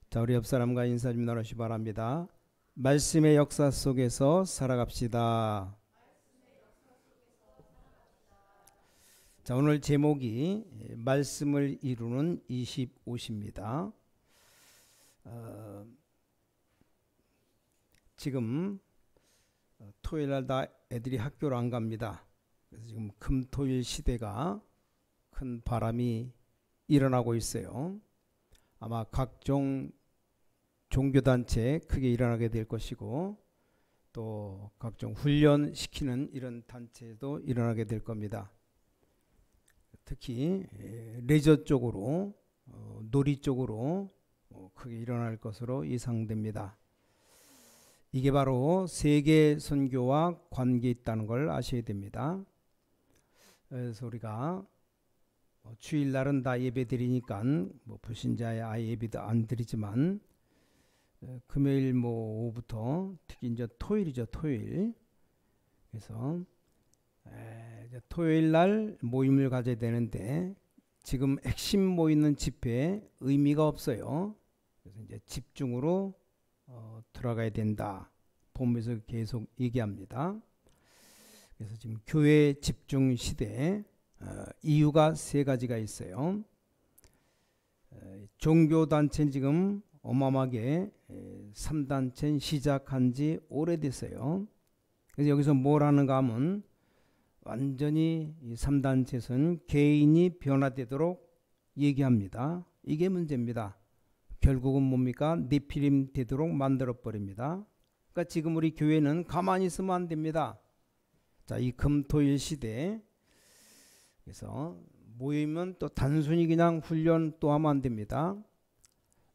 자, 우리 옆 사람과 인사 좀 나누시 바랍니다. 말씀의 역사 속에서 살아갑시다. 자, 오늘 제목이 말씀을 이루는 25시입니다. 지금 토요일 날 다 애들이 학교를 안 갑니다. 그래서 지금 금토일 시대가 큰 바람이 일어나고 있어요. 아마 각종 종교단체 크게 일어나게 될 것이고, 또 각종 훈련시키는 이런 단체도 일어나게 될 겁니다. 특히 레저 쪽으로, 놀이 쪽으로 크게 일어날 것으로 예상됩니다. 이게 바로 세계 선교와 관계 있다는 걸 아셔야 됩니다. 그래서 우리가 주일날은 다 예배 드리니까 불신자의 아예 예배도 안 드리지만, 금요일 오후부터 특히 이제 토요일이죠, 토요일. 그래서 이제 토요일 날 모임을 가져야 되는데 지금 핵심 모이는 집회에 의미가 없어요. 그래서 이제 집중으로 들어가야 된다. 본문에서 계속 얘기합니다. 그래서 지금 교회 집중 시대에 이유가 세 가지가 있어요. 종교단체는 지금 어마어마하게 3단체 시작한 지 오래됐어요. 그래서 여기서 뭘 하는가 하면 완전히 이 3단체에서는 개인이 변화되도록 얘기합니다. 이게 문제입니다. 결국은 뭡니까? 네피림 되도록 만들어버립니다. 그러니까 지금 우리 교회는 가만히 있으면 안 됩니다. 자, 이 금토일 시대에 그래서 모이면 또 단순히 그냥 훈련 또 하면 안 됩니다.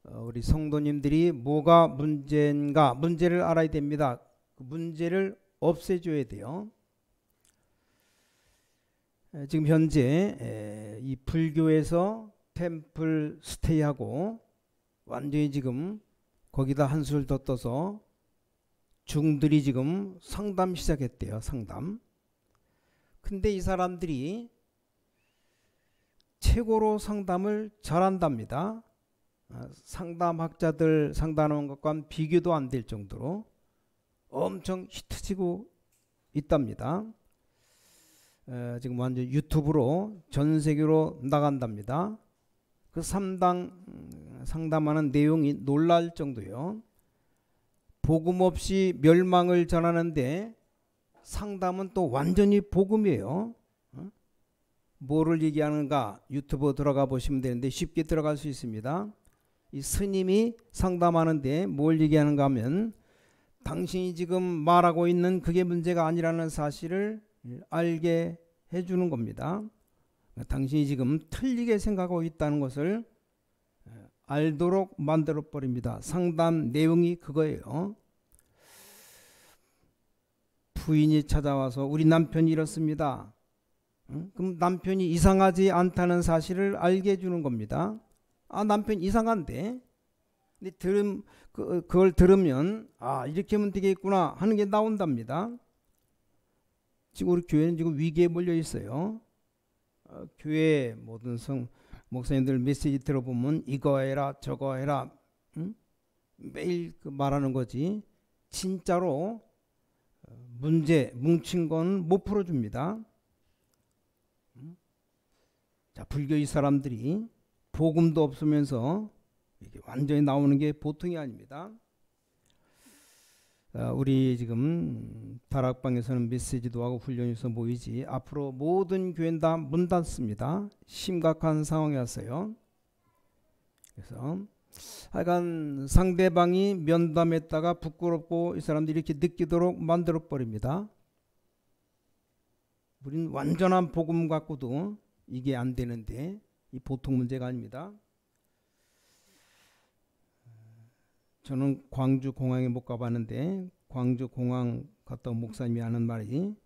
우리 성도님들이 뭐가 문제인가, 문제를 알아야 됩니다. 그 문제를 없애줘야 돼요. 지금 현재 이 불교에서 템플 스테이하고 완전히 지금 거기다 한술 더 떠서 중들이 지금 상담 시작했대요. 상담. 근데 이 사람들이 최고로 상담을 잘한답니다. 상담학자들 상담하는 것과는 비교도 안 될 정도로 엄청 히트치고 있답니다. 지금 완전 유튜브로 전 세계로 나간답니다. 그 상담하는 내용이 놀랄 정도예요. 복음 없이 멸망을 전하는데 상담은 또 완전히 복음이에요. 뭐를 얘기하는가 유튜브 들어가 보시면 되는데 쉽게 들어갈 수 있습니다. 이 스님이 상담하는데 뭘 얘기하는가 하면 당신이 지금 말하고 있는 그게 문제가 아니라는 사실을 알게 해주는 겁니다. 당신이 지금 틀리게 생각하고 있다는 것을 알도록 만들어 버립니다. 상담 내용이 그거예요. 부인이 찾아와서 우리 남편이 이렇습니다. 그럼 남편이 이상하지 않다는 사실을 알게 해주는 겁니다. 아, 남편 이상한데? 근데 그걸 들으면 이렇게 하면 되겠구나 하는 게 나온답니다. 지금 우리 교회는 지금 위기에 몰려 있어요. 교회 모든 목사님들 메시지 들어보면 이거 해라 저거 해라 매일 말하는 거지 진짜로 문제 뭉친 건 못 풀어줍니다. 자, 불교의 사람들이 복음도 없으면서 이게 완전히 나오는 게 보통이 아닙니다. 우리 지금 다락방에서는 메시지도 하고 훈련에서 모이지 앞으로 모든 교회는 다 문 닫습니다. 심각한 상황이 왔어요. 그래서 하여간 상대방이 면담했다가 부끄럽고 이 사람들이 이렇게 느끼도록 만들어 버립니다. 우리는 완전한 복음 갖고도 이게 안 되는데 이 보통 문제가 아닙니다. 저는 광주 공항에 못 가봤는데 광주 공항 갔다 온 목사님이 하는 말이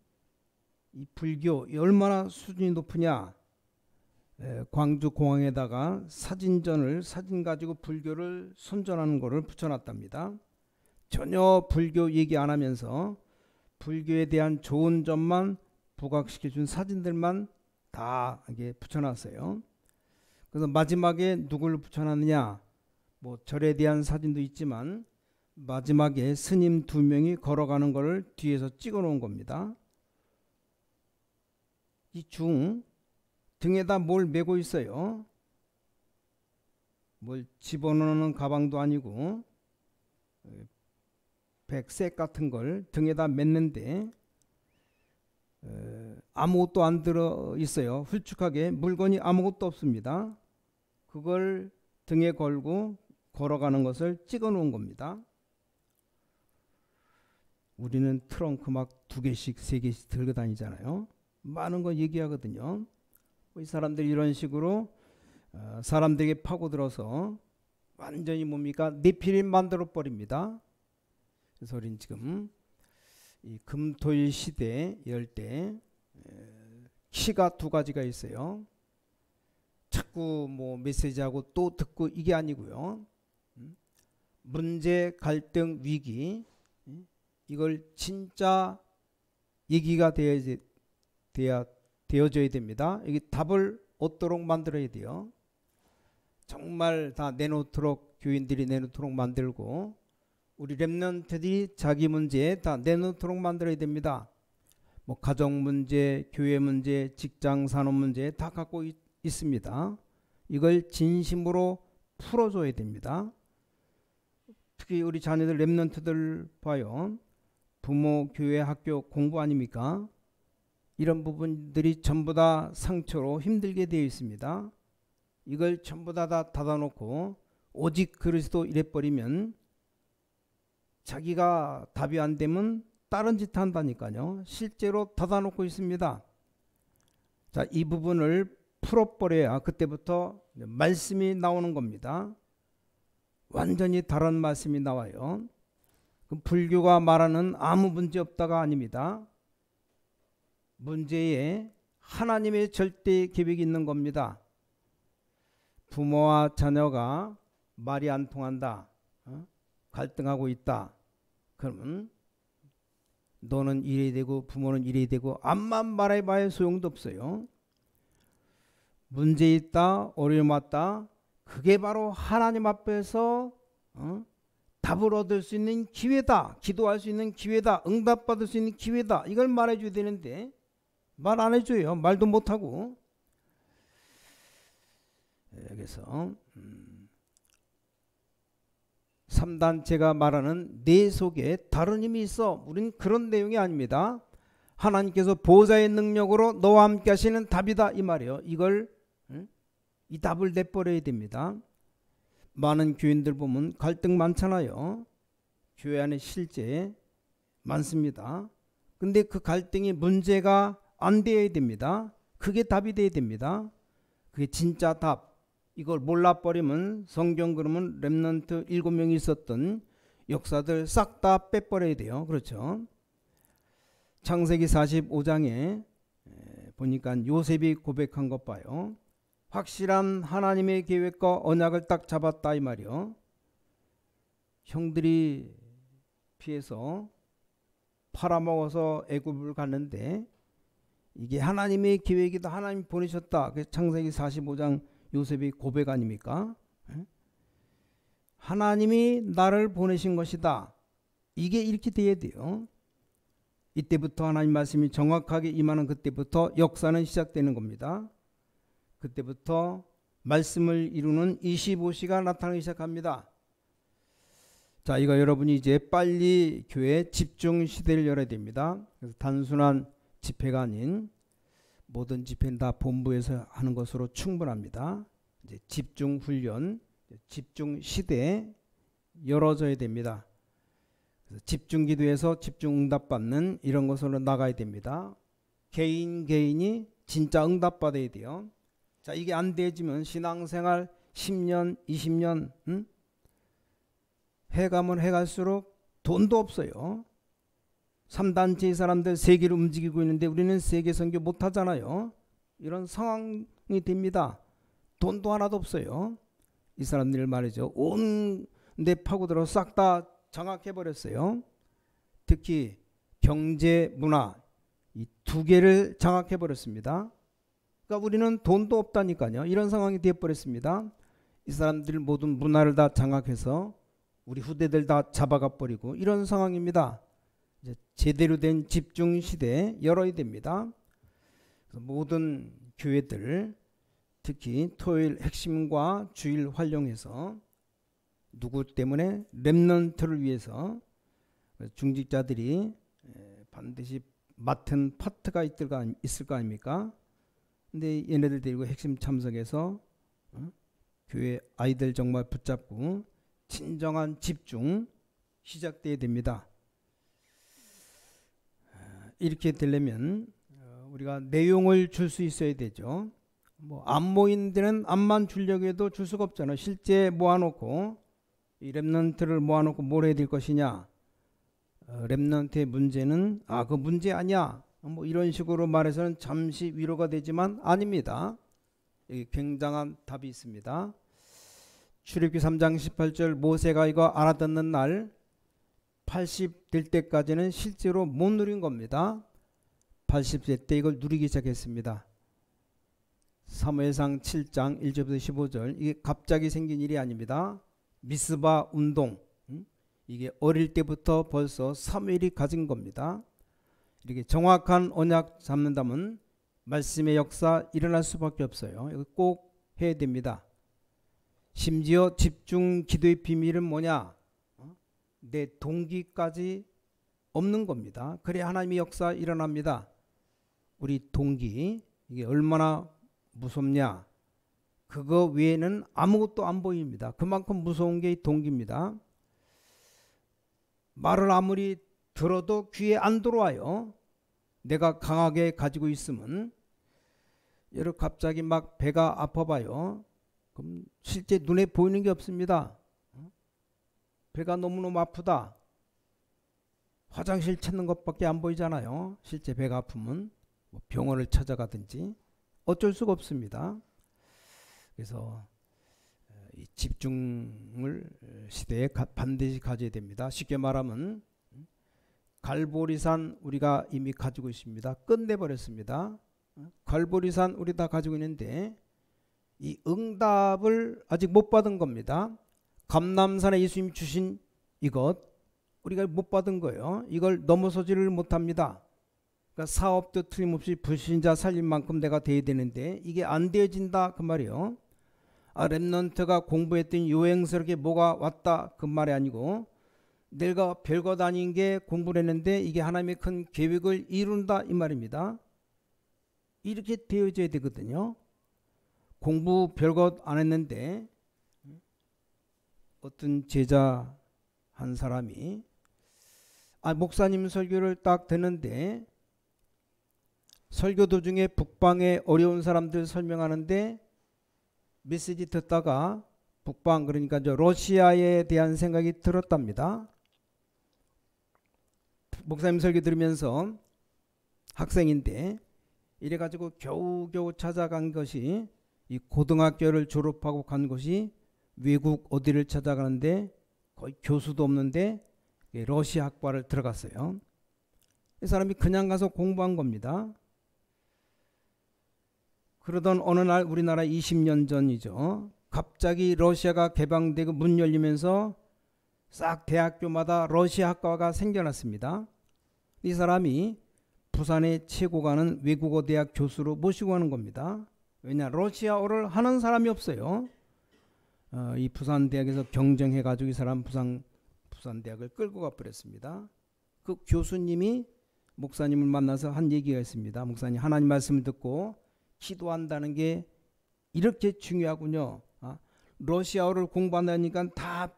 이 불교 얼마나 수준이 높으냐. 광주 공항에다가 사진 가지고 불교를 선전하는 거를 붙여놨답니다. 전혀 불교 얘기 안 하면서 불교에 대한 좋은 점만 부각시켜준 사진들만 다 이게 붙여놨어요. 그래서 마지막에 누굴 붙여놨느냐? 뭐 절에 대한 사진도 있지만 마지막에 스님 2명이 걸어가는 것을 뒤에서 찍어 놓은 겁니다. 이 중 등에다 뭘 메고 있어요? 뭘 집어넣는 가방도 아니고 백색 같은 걸 등에다 맸는데 아무것도 안 들어 있어요. 훌쭉하게 물건이 아무것도 없습니다. 그걸 등에 걸고 걸어가는 것을 찍어 놓은 겁니다. 우리는 트렁크 막 2개씩 3개씩 들고 다니잖아요. 많은 거 얘기하거든요. 이 사람들이 이런 식으로 사람들에게 파고들어서 완전히 뭡니까? 내피림 만들어 버립니다. 그래서 우리는 지금 이 금토일 시대 이럴 때 키가 2가지가 있어요. 자꾸 뭐 메시지하고 또 듣고 이게 아니고요. 문제, 갈등, 위기 이걸 진짜 얘기가 되어져야 됩니다. 이게 답을 얻도록 만들어야 돼요. 정말 다 내놓도록 교인들이 내놓도록 만들고 우리 렘넌트들이 자기 문제 다 내놓도록 만들어야 됩니다. 뭐 가정 문제, 교회 문제, 직장 산업 문제 다 갖고 있습니다. 이걸 진심으로 풀어줘야 됩니다. 특히 우리 자녀들 렘넌트들 봐요. 부모, 교회, 학교 공부 아닙니까? 이런 부분들이 전부 다 상처로 힘들게 되어 있습니다. 이걸 전부 다 닫아놓고 오직 그리스도 이래버리면 자기가 답이 안 되면 다른 짓 한다니까요. 실제로 닫아놓고 있습니다. 자, 이 부분을 풀어버려야 그때부터 말씀이 나오는 겁니다. 완전히 다른 말씀이 나와요. 불교가 말하는 아무 문제 없다가 아닙니다. 문제에 하나님의 절대 계획이 있는 겁니다. 부모와 자녀가 말이 안 통한다. 갈등하고 있다. 그러면 너는 이래야 되고 부모는 이래야 되고 암만 말해봐야 소용도 없어요. 문제 있다. 어려움 왔다. 그게 바로 하나님 앞에서 답을 얻을 수 있는 기회다. 기도할 수 있는 기회다. 응답받을 수 있는 기회다. 이걸 말해줘야 되는데 말 안 해줘요. 말도 못하고. 여기서 3단체가 말하는 내 속에 다른 힘이 있어. 우린 그런 내용이 아닙니다. 하나님께서 보좌의 능력으로 너와 함께 하시는 답이다 이 말이에요. 이걸 이 답을 내버려야 됩니다. 많은 교인들 보면 갈등 많잖아요. 교회 안에 실제 많습니다. 근데 그 갈등이 문제가 안 되어야 됩니다. 그게 답이 되어야 됩니다. 그게 진짜 답. 이걸 몰라버리면 성경 그러면 렘넌트 7명이 있었던 역사들 싹 다 빼버려야 돼요. 그렇죠. 창세기 45장에 보니까 요셉이 고백한 것 봐요. 확실한 하나님의 계획과 언약을 딱 잡았다 이 말이요. 형들이 피해서 팔아먹어서 애굽을 갔는데 이게 하나님의 계획이다. 하나님 보내셨다. 그래서 창세기 45장 요셉이 고백 아닙니까? 하나님이 나를 보내신 것이다. 이게 이렇게 돼야 돼요. 이때부터 하나님 말씀이 정확하게 임하는 그때부터 역사는 시작되는 겁니다. 그때부터 말씀을 이루는 25시가 나타나기 시작합니다. 자, 이거 여러분이 이제 빨리 교회 집중 시대를 열어야 됩니다. 그래서 단순한 집회가 아닌 모든 집회는 다 본부에서 하는 것으로 충분합니다. 이제 집중 훈련, 집중 시대에 열어져야 됩니다. 그래서 집중 기도에서 집중 응답 받는 이런 것으로 나가야 됩니다. 개인이 진짜 응답 받아야 돼요. 자, 이게 안 되지면 신앙생활 10년, 20년 해가면 해갈수록 돈도 없어요. 3단체의 사람들 세계를 움직이고 있는데 우리는 세계 선교 못하잖아요. 이런 상황이 됩니다. 돈도 하나도 없어요. 이 사람들 말이죠. 온 데 파고들어 싹 다 장악해버렸어요. 특히 경제, 문화 이 2개를 장악해버렸습니다. 그러니까 우리는 돈도 없다니까요. 이런 상황이 되어버렸습니다. 이 사람들 모든 문화를 다 장악해서 우리 후대들 다 잡아가 버리고 이런 상황입니다. 이제 제대로 된 집중 시대에 열어야 됩니다. 모든 교회들 특히 토요일 핵심과 주일 활용해서 누구 때문에 렘넌트를 위해서 중직자들이 반드시 맡은 파트가 있을 거 아닙니까? 근데 얘네들 데리고 핵심 참석해서 교회 아이들 정말 붙잡고 진정한 집중 시작돼야 됩니다. 이렇게 되려면 우리가 내용을 줄 수 있어야 되죠. 뭐 안 모이는 데는 안만 주려고 해도 줄 수가 없잖아요. 실제 모아놓고 이 렘넌트를 모아놓고 뭘 해야 될 것이냐. 렘넌트의 문제는 그 문제 아니야. 뭐 이런 식으로 말해서는 잠시 위로가 되지만 아닙니다. 여기 굉장한 답이 있습니다. 출애굽기 3장 18절 모세가 이거 알아듣는 날 80 될 때까지는 실제로 못 누린 겁니다. 80세 때 이걸 누리기 시작했습니다. 사무엘상 7장 1절부터 15절 이게 갑자기 생긴 일이 아닙니다. 미스바 운동 이게 어릴 때부터 벌써 사무엘이 가진 겁니다. 이렇게 정확한 언약 잡는다면 말씀의 역사 일어날 수밖에 없어요. 이거 꼭 해야 됩니다. 심지어 집중 기도의 비밀은 뭐냐? 내 동기까지 없는 겁니다. 그래야 하나님의 역사 일어납니다. 우리 동기 이게 얼마나 무섭냐? 그거 외에는 아무것도 안 보입니다. 그만큼 무서운 게 이 동기입니다. 말을 아무리 들어도 귀에 안 들어와요. 내가 강하게 가지고 있으면 여러분 갑자기 막 배가 아파봐요. 그럼 실제 눈에 보이는 게 없습니다. 배가 너무너무 아프다. 화장실 찾는 것밖에 안 보이잖아요. 실제 배가 아프면 병원을 찾아가든지 어쩔 수가 없습니다. 그래서 이 집중을 시대에 반드시 가져야 됩니다. 쉽게 말하면 갈보리산 우리가 이미 가지고 있습니다. 끝내버렸습니다. 갈보리산 우리 다 가지고 있는데 이 응답을 아직 못 받은 겁니다. 감람산에 예수님 주신 이것 우리가 못 받은 거예요. 이걸 넘어서지를 못합니다. 그러니까 사업도 틀림없이 불신자 살릴 만큼 내가 돼야 되는데 이게 안 되어진다 그 말이에요. 렘넌트가 공부했더니 요행스럽게 뭐가 왔다 그 말이 아니고 내가 별것 아닌 게 공부를 했는데 이게 하나님의 큰 계획을 이룬다 이 말입니다. 이렇게 되어져야 되거든요. 공부 별것 안 했는데 어떤 제자 한 사람이 목사님 설교를 딱 듣는데 설교 도중에 북방의 어려운 사람들 설명하는데 메시지 듣다가 북방 그러니까 러시아에 대한 생각이 들었답니다. 목사님 설교 들으면서 학생인데 이래가지고 겨우겨우 찾아간 것이 이 고등학교를 졸업하고 간 것이 외국 어디를 찾아가는데 거의 교수도 없는데 러시아 학과를 들어갔어요. 이 사람이 그냥 가서 공부한 겁니다. 그러던 어느 날 우리나라 20년 전이죠. 갑자기 러시아가 개방되고 문 열리면서 싹 대학교마다 러시아 학과가 생겨났습니다. 이 사람이 부산의 최고 가는 외국어 대학 교수로 모시고 가는 겁니다. 왜냐 러시아어를 하는 사람이 없어요. 이 부산 대학에서 경쟁해 가지고 이 사람 부산 대학을 끌고 가 버렸습니다. 그 교수님이 목사님을 만나서 한 얘기가 있습니다. 목사님 하나님 말씀을 듣고 기도한다는 게 이렇게 중요하군요. 러시아어를 공부한다니까 다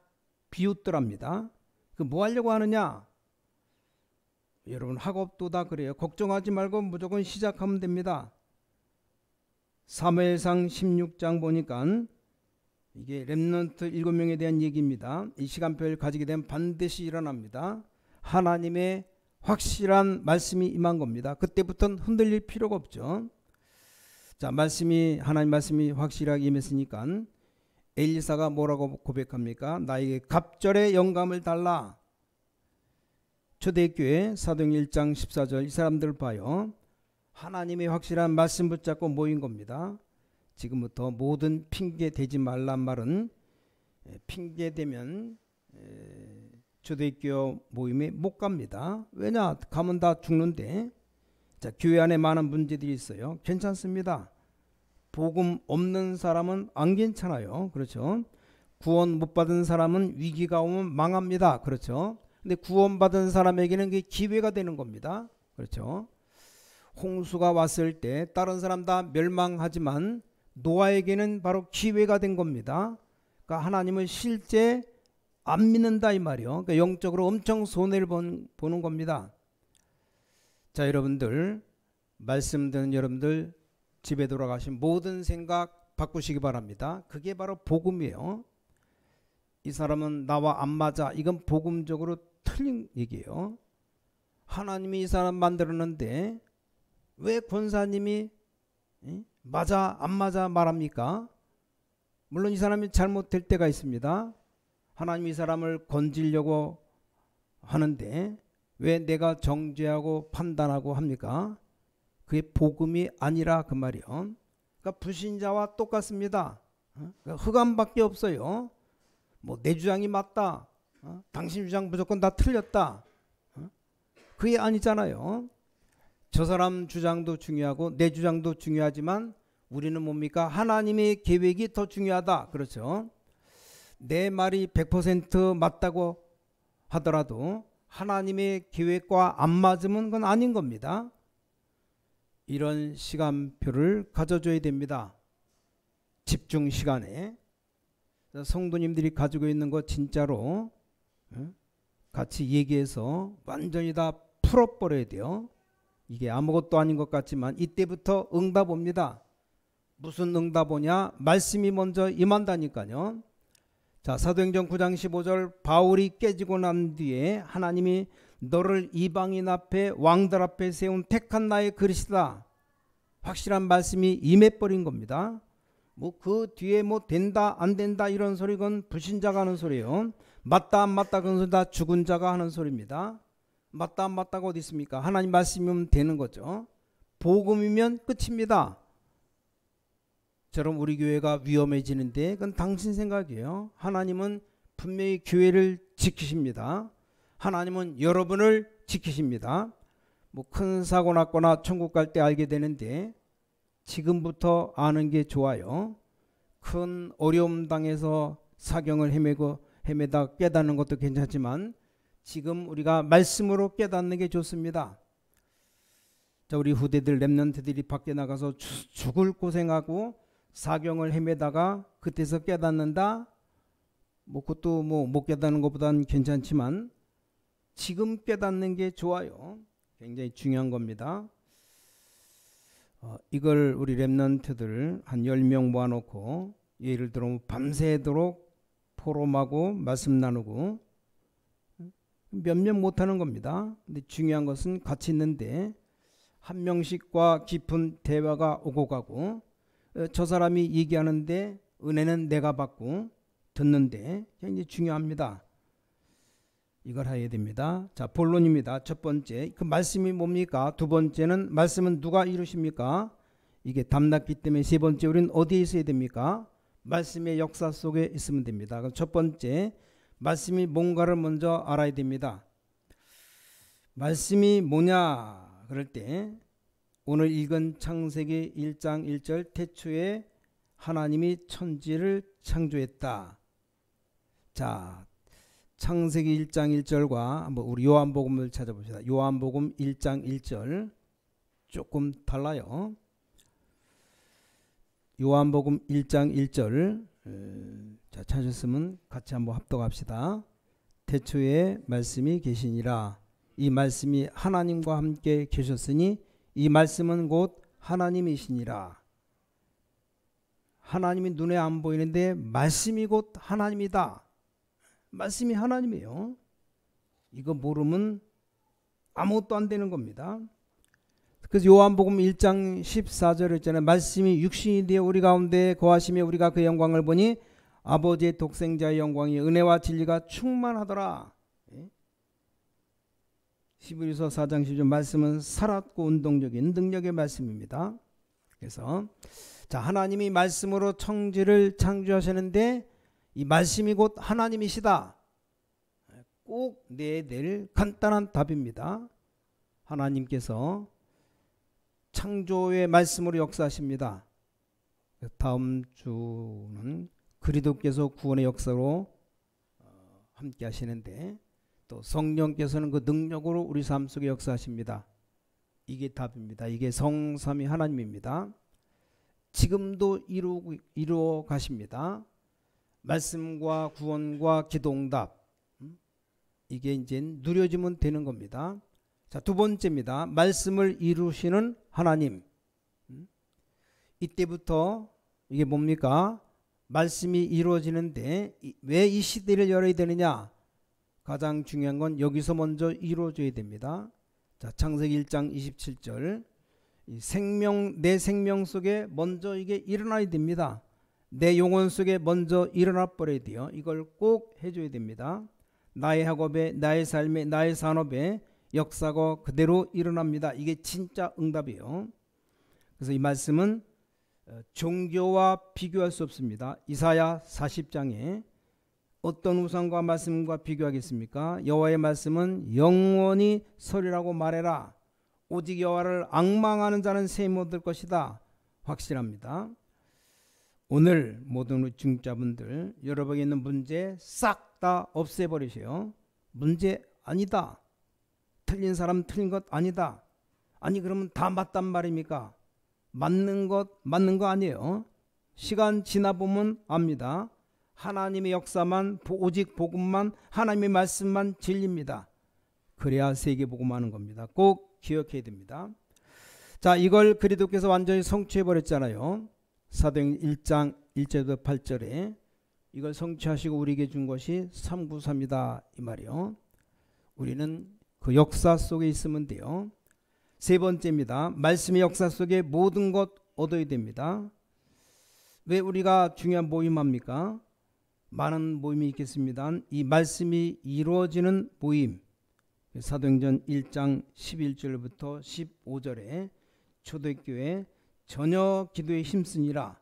비웃더랍니다. 그 뭐 하려고 하느냐? 여러분 학업도 다 그래요. 걱정하지 말고 무조건 시작하면 됩니다. 사무엘상 16장 보니까 이게 렘넌트 7명에 대한 얘기입니다. 이 시간표를 가지게 되면 반드시 일어납니다. 하나님의 확실한 말씀이 임한 겁니다. 그때부터는 흔들릴 필요가 없죠. 자, 하나님 말씀이 확실하게 임했으니까 엘리사가 뭐라고 고백합니까? 나에게 갑절의 영감을 달라. 초대교회 사도행 1장 14절 이 사람들 봐요. 하나님의 확실한 말씀 붙잡고 모인 겁니다. 지금부터 모든 핑계 대지 말란 말은 핑계 대면 초대교회 모임에 못 갑니다. 왜냐? 가면 다 죽는데. 자, 교회 안에 많은 문제들이 있어요. 괜찮습니다. 복음 없는 사람은 안 괜찮아요. 그렇죠? 구원 못 받은 사람은 위기가 오면 망합니다. 그렇죠? 근데 구원받은 사람에게는 그게 기회가 되는 겁니다. 그렇죠? 홍수가 왔을 때 다른 사람 다 멸망하지만 노아에게는 바로 기회가 된 겁니다. 그러니까 하나님을 실제 안 믿는다 이 말이요. 그러니까 영적으로 엄청 손해를 보는 겁니다. 자, 여러분들 말씀 듣는 여러분들 집에 돌아가신 모든 생각 바꾸시기 바랍니다. 그게 바로 복음이에요. 이 사람은 나와 안 맞아. 이건 복음적으로 틀린 얘기예요. 하나님이 이 사람 만들었는데 왜 권사님이 맞아 안 맞아 말합니까? 물론 이 사람이 잘못될 때가 있습니다. 하나님이 이 사람을 건지려고 하는데 왜 내가 정죄하고 판단하고 합니까? 그게 복음이 아니라 그 말이요. 그러니까 불신자와 똑같습니다. 그러니까 흑암밖에 없어요. 뭐 내 주장이 맞다. 당신 주장 무조건 다 틀렸다. 그게 아니잖아요. 저 사람 주장도 중요하고 내 주장도 중요하지만 우리는 뭡니까? 하나님의 계획이 더 중요하다. 그렇죠? 내 말이 100% 맞다고 하더라도 하나님의 계획과 안 맞으면 그건 아닌 겁니다. 이런 시간표를 가져줘야 됩니다. 집중 시간에. 성도님들이 가지고 있는 거 진짜로 같이 얘기해서 완전히 다 풀어버려야 돼요. 이게 아무것도 아닌 것 같지만 이때부터 응답 옵니다. 무슨 응답 오냐? 말씀이 먼저 임한다니까요. 자, 사도행전 9장 15절 바울이 깨지고 난 뒤에 하나님이 너를 이방인 앞에 왕들 앞에 세운 택한 나의 그릇이다. 확실한 말씀이 임해버린 겁니다. 뭐 그 뒤에 뭐 된다 안 된다 이런 소리 건 불신자가 하는 소리예요. 맞다 안 맞다 그건 다 죽은 자가 하는 소리입니다. 맞다 안 맞다가 어디 있습니까? 하나님 말씀이면 되는 거죠. 복음이면 끝입니다. 저럼 우리 교회가 위험해지는데 그건 당신 생각이에요. 하나님은 분명히 교회를 지키십니다. 하나님은 여러분을 지키십니다. 뭐 큰 사고 났거나 천국 갈 때 알게 되는데 지금부터 아는 게 좋아요. 큰 어려움 당해서 사경을 헤매다 깨닫는 것도 괜찮지만 지금 우리가 말씀으로 깨닫는 게 좋습니다. 자, 우리 후대들 렘넌트들이 밖에 나가서 죽을 고생하고 사경을 헤매다가 그때서 깨닫는다. 뭐 그것도 뭐 못 깨닫는 것보다는 괜찮지만 지금 깨닫는 게 좋아요. 굉장히 중요한 겁니다. 이걸 우리 렘넌트들 한 10명 모아놓고 예를 들어 밤새도록 포럼하고 말씀 나누고 몇몇 못하는 겁니다. 근데 중요한 것은 같이 있는데 한 명씩과 깊은 대화가 오고 가고 저 사람이 얘기하는데 은혜는 내가 받고 듣는데 굉장히 중요합니다. 이걸 해야 됩니다. 자, 본론입니다. 첫 번째, 그 말씀이 뭡니까? 두 번째는 말씀은 누가 이루십니까? 이게 답났기 때문에 세 번째, 우리는 어디에 있어야 됩니까? 말씀의 역사 속에 있으면 됩니다. 그럼 첫 번째, 말씀이 뭔가를 먼저 알아야 됩니다. 말씀이 뭐냐? 그럴 때 오늘 읽은 창세기 1장 1절 태초에 하나님이 천지를 창조했다. 자, 창세기 1장 1절과 한번 우리 요한복음을 찾아봅시다. 요한복음 1장 1절 조금 달라요. 요한복음 1장 1절 자, 찾으셨으면 같이 한번 합독합시다. 태초에 말씀이 계시니라. 이 말씀이 하나님과 함께 계셨으니 이 말씀은 곧 하나님이시니라. 하나님이 눈에 안 보이는데 말씀이 곧 하나님이다. 말씀이 하나님이에요. 이거 모르면 아무것도 안 되는 겁니다. 그래서 요한복음 1장 14절에 있잖아요. 말씀이 육신이 되어 우리 가운데 거하시며 우리가 그 영광을 보니 아버지의 독생자의 영광이 은혜와 진리가 충만하더라. 히브리서 4장 10절 말씀은 살았고 운동적인 능력의 말씀입니다. 그래서 자, 하나님이 말씀으로 천지를 창조하셨는데 이 말씀이 곧 하나님이시다. 꼭 내야 될 간단한 답입니다. 하나님께서 창조의 말씀으로 역사하십니다. 다음 주는 그리스도께서 구원의 역사로 함께 하시는데 또 성령께서는 그 능력으로 우리 삶 속에 역사하십니다. 이게 답입니다. 이게 성삼위 하나님입니다. 지금도 이루어 가십니다. 말씀과 구원과 기도응답, 이게 이제 누려지면 되는 겁니다. 자, 두 번째입니다. 말씀을 이루시는 하나님. 이때부터 이게 뭡니까? 말씀이 이루어지는데 왜 이 시대를 열어야 되느냐? 가장 중요한 건 여기서 먼저 이루어져야 됩니다. 자, 창세기 1장 27절. 내 생명 속에 먼저 이게 일어나야 됩니다. 내 영혼 속에 먼저 일어나 버려야 돼요. 이걸 꼭 해줘야 됩니다. 나의 학업에, 나의 삶에, 나의 산업에 역사가 그대로 일어납니다. 이게 진짜 응답이에요. 그래서 이 말씀은 종교와 비교할 수 없습니다. 이사야 40장에 어떤 우상과 말씀과 비교하겠습니까? 여호와의 말씀은 영원히 서리라고 말해라. 오직 여호와를 앙망하는 자는 셈 얻을 것이다. 확실합니다. 오늘 모든 중자분들 여러분에게 있는 문제 싹 다 없애버리세요. 문제 아니다. 틀린 사람 틀린 것 아니다. 아니 그러면 다 맞단 말입니까? 맞는 거 아니에요. 시간 지나보면 압니다. 하나님의 역사만, 오직 복음만, 하나님의 말씀만 진리입니다. 그래야 세계복음하는 겁니다. 꼭 기억해야 됩니다. 자, 이걸 그리스도께서 완전히 성취해버렸잖아요. 사도행전 1장 1절부터 8절에 이걸 성취하시고 우리에게 준 것이 393이다 이 말이요. 우리는 그 역사 속에 있으면 돼요. 세 번째입니다. 말씀의 역사 속에 모든 것 얻어야 됩니다. 왜 우리가 중요한 모임합니까? 많은 모임이 있겠습니다. 이 말씀이 이루어지는 모임. 사도행전 1장 11절부터 15절에 초대교회 전혀 기도에 힘쓰니라.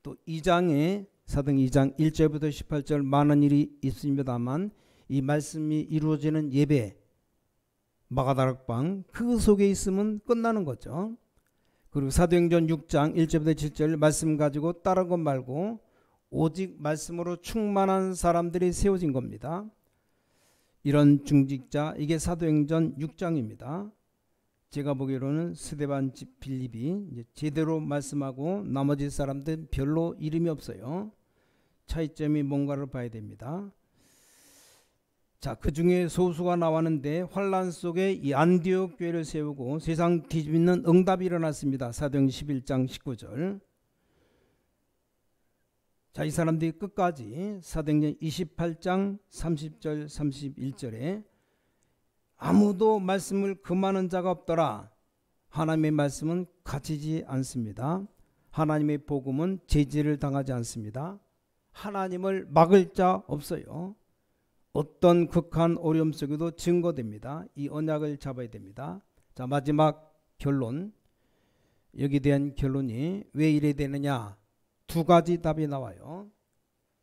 또 2장에 사도행전 2장 1절부터 18절 많은 일이 있습니다만 이 말씀이 이루어지는 예배 마가다락방 그 속에 있으면 끝나는 거죠. 그리고 사도행전 6장 1절부터 7절 말씀 가지고 다른 것 말고 오직 말씀으로 충만한 사람들이 세워진 겁니다. 이런 중직자, 이게 사도행전 6장입니다. 제가 보기로는 스데반 빌립이 이제 제대로 말씀하고 나머지 사람들은 별로 이름이 없어요. 차이점이 뭔가를 봐야 됩니다. 자, 그 중에 소수가 나왔는데 환란 속에 이 안디옥 교회를 세우고 세상 뒤집는 응답이 일어났습니다. 사도행전 11장 19절. 자, 이 사람들이 끝까지 사도행전 28장 30절 31절에 아무도 말씀을 금하는 자가 없더라. 하나님의 말씀은 갇히지 않습니다. 하나님의 복음은 제지를 당하지 않습니다. 하나님을 막을 자 없어요. 어떤 극한 어려움 속에도 증거됩니다. 이 언약을 잡아야 됩니다. 자, 마지막 결론. 여기에 대한 결론이 왜 이래 되느냐? 두 가지 답이 나와요.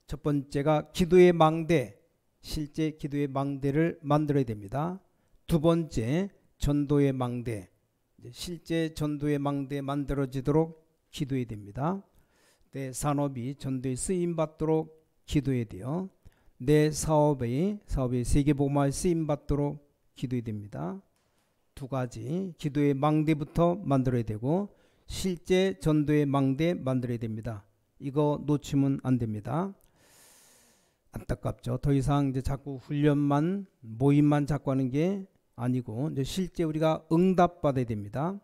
첫 번째가 기도의 망대, 실제 기도의 망대를 만들어야 됩니다. 두 번째, 전도의 망대, 실제 전도의 망대 만들어지도록 기도해야 됩니다. 내 산업이 전도에 쓰임받도록 기도해야 돼요. 내 사업이 세계복음화에 쓰임받도록 기도해야 됩니다. 두 가지 기도의 망대부터 만들어야 되고 실제 전도의 망대 만들어야 됩니다. 이거 놓치면 안 됩니다. 안타깝죠. 더 이상 이제 자꾸 훈련만 모임만 자꾸 하는 게 아니고 이제 실제 우리가 응답받아야 됩니다.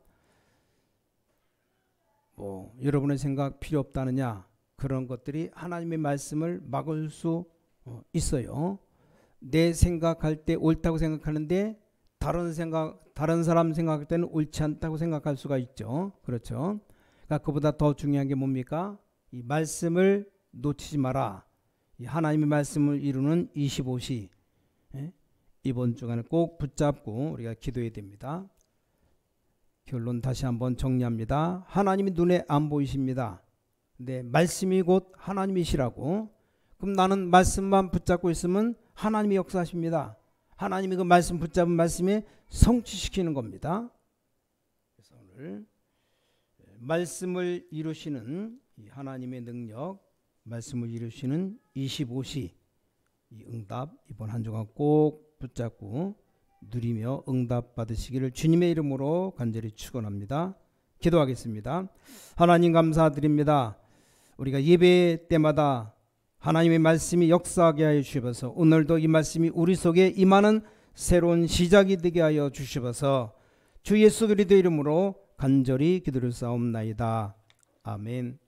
뭐 여러분의 생각 필요 없다느냐, 그런 것들이 하나님의 말씀을 막을 수 있어요. 내 생각할 때 옳다고 생각하는데 다른 사람 생각할 때는 옳지 않다고 생각할 수가 있죠. 그렇죠. 그러니까 그보다 더 중요한 게 뭡니까? 이 말씀을 놓치지 마라. 이 하나님의 말씀을 이루는 25시 이번 주간에 꼭 붙잡고 우리가 기도해야 됩니다. 결론 다시 한번 정리합니다. 하나님이 눈에 안 보이십니다. 근데 말씀이 곧 하나님이시라고. 그럼 나는 말씀만 붙잡고 있으면 하나님이 역사하십니다. 하나님이 그 말씀 붙잡은 말씀에 성취시키는 겁니다. 그래서 오늘 말씀을 이루시는 이 하나님의 능력, 말씀을 이루시는 25시 이 응답 이번 한 주간 꼭 붙잡고 누리며 응답 받으시기를 주님의 이름으로 간절히 축원합니다. 기도하겠습니다. 하나님 감사드립니다. 우리가 예배 때마다 하나님의 말씀이 역사하게 하여 주셔서 오늘도 이 말씀이 우리 속에 임하는 새로운 시작이 되게 하여 주셔서 주 예수 그리스도 이름으로 간절히 기도를 싸움나이다. 아멘.